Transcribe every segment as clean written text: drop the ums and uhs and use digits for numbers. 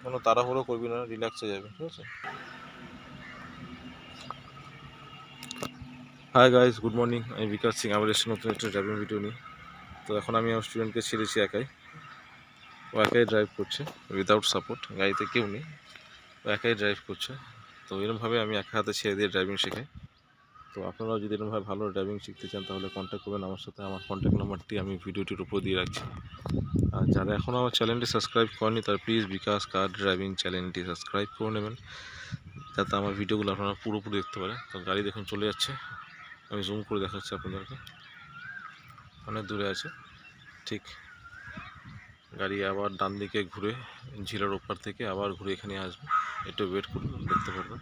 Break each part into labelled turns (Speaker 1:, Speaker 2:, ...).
Speaker 1: কোনো তাড়াহুড়ো করবি না, রিল্যাক্সে যাবে, ঠিক আছে? Hi guys, good morning. আমি বিকাশ সিং, আবার এসে নতুন একটা ড্রাইভিং ভিডিও নিই। তো এখন আমি আমার স্টুডেন্টকে ছেড়েছি একাই। ও একাই ড্রাইভ করছে, উইদাউট সাপোর্ট, গাড়িতে কেউ নেই, ও একাই ড্রাইভ করছে। তো এরকমভাবে আমি একা হাতে ছেড়ে দিয়ে ড্রাইভিং শেখাই। তো আপনারাও যদি এরকমভাবে ভালো ড্রাইভিং শিখতে চান তাহলে কন্ট্যাক্ট করবেন আমার সাথে। আমার কন্ট্যাক্ট নাম্বারটি আমি ভিডিওটির উপর দিয়ে রাখছি। আর যারা এখনও আমার চ্যানেলটি সাবস্ক্রাইব করেনি তারা প্লিজ বিকাশ কার ড্রাইভিং চ্যানেলটি সাবস্ক্রাইব করে নেবেন, যাতে আমার ভিডিওগুলো আপনারা পুরোপুরি দেখতে পারেন। তো গাড়ি দেখুন চলে যাচ্ছে, আমি জুম করে দেখাচ্ছি আপনাদেরকে, অনেক দূরে আছে। ঠিক গাড়ি আবার ডান দিকে ঘুরে ঝিলার ওপার থেকে আবার ঘুরে এখানে আসবে, একটু ওয়েট করুন, দেখতে পারবেন।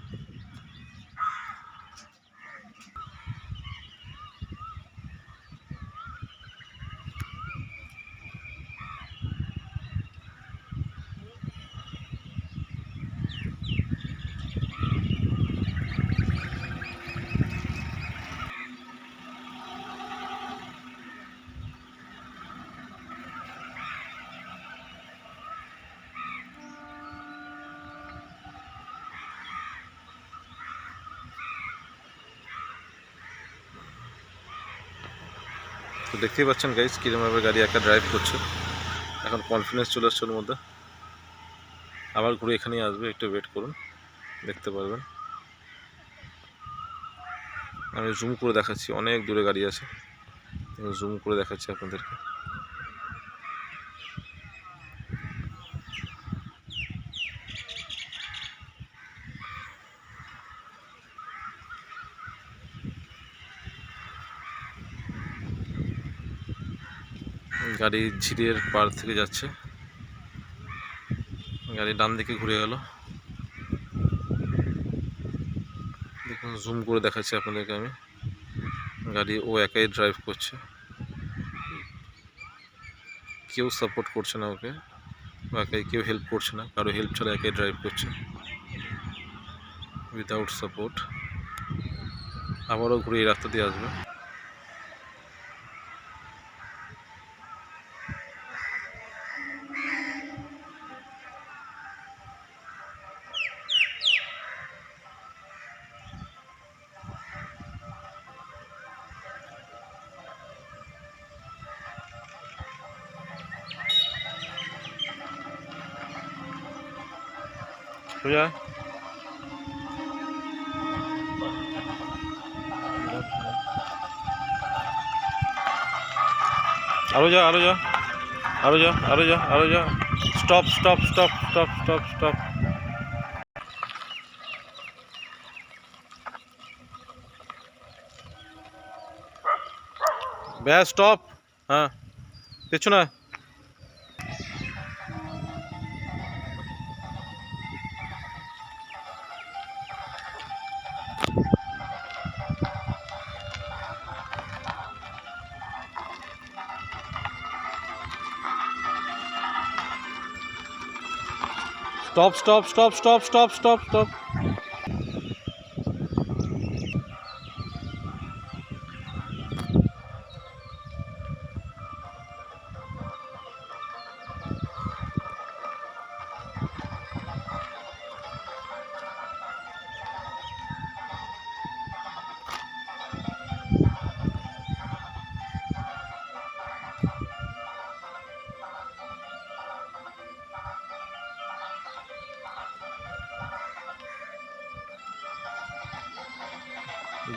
Speaker 1: তো দেখতেই পাচ্ছেন গাইস কীরকমভাবে গাড়ি একা ড্রাইভ করছে। এখন কনফিডেন্স চলে আসছে ওর মধ্যে, আবার ঘুরে এখানেই আসবে, একটু ওয়েট করুন, দেখতে পারবেন। আমি জুম করে দেখাচ্ছি, অনেক দূরে গাড়ি আছে, জুম করে দেখাচ্ছি আপনাদেরকে। গাড়ি ঝিলের পার থেকে যাচ্ছে, গাড়ি ডান দিকে ঘুরে গেল। দেখুন জুম করে দেখাচ্ছি আপনাদেরকে আমি, গাড়ি ও একাই ড্রাইভ করছে, কেউ সাপোর্ট করছে না ওকে, ও একাই, কেউ হেল্প করছে না, কারো হেল্প ছাড়া একাই ড্রাইভ করছে উইদাউট সাপোর্ট। আবারও ঘুরে এই রাস্তা দিয়ে আসবে। সোজা আরো যা, আরো যা, আরো যা, আরো যা, আরো যা। Stop stop stop stop stop stop. ব্যাস স্টপ। হ্যাঁ, পেছনে। Stop stop stop stop stop stop stop.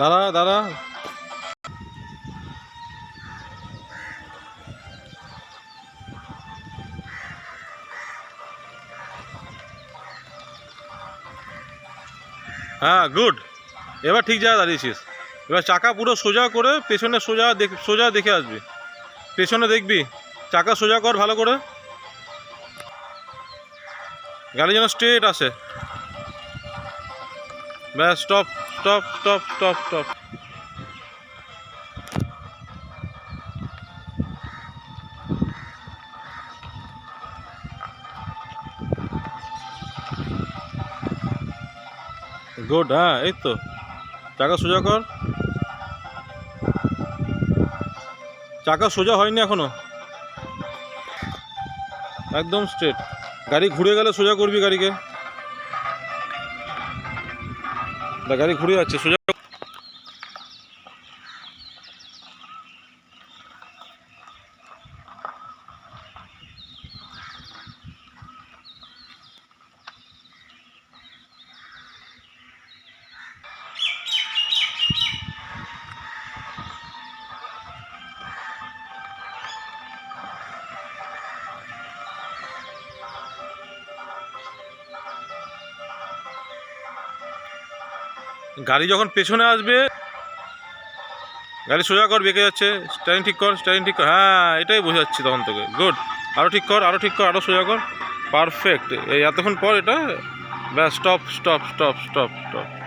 Speaker 1: দাঁড়া দাঁড়া। হ্যাঁ গুড, এবার ঠিক জায়গায় দাঁড়িয়েছিস। এবার চাকা পুরো সোজা করে পেছনে সোজা দেখে আসবি, পেছনে দেখবি, চাকা সোজা কর ভালো করে, গাড়ি যেন স্ট্রেট আসে। ব্যাস stop stop stop stop stop. Good, হ্যাঁ এই তো, চাকা সোজা কর। চাকা সোজা হয়নি এখনো, একদম স্ট্রেট। গাড়ি ঘুরে গেলে সোজা করবি গাড়িকে। গাড়ি ঘুরে যাচ্ছে, সোজা। গাড়ি যখন পেছনে আসবে গাড়ি সোজা কর, বেঁকে যাচ্ছে, স্টারিং ঠিক কর, স্টারিং ঠিক কর। হ্যাঁ, এটাই বোঝাচ্ছি তখন তোকে। গুড, আরও ঠিক কর, আরও ঠিক কর, আরও সোজা কর। পারফেক্ট। এই এতক্ষণ পর এটা, ব্যাস, stop stop stop stop stop.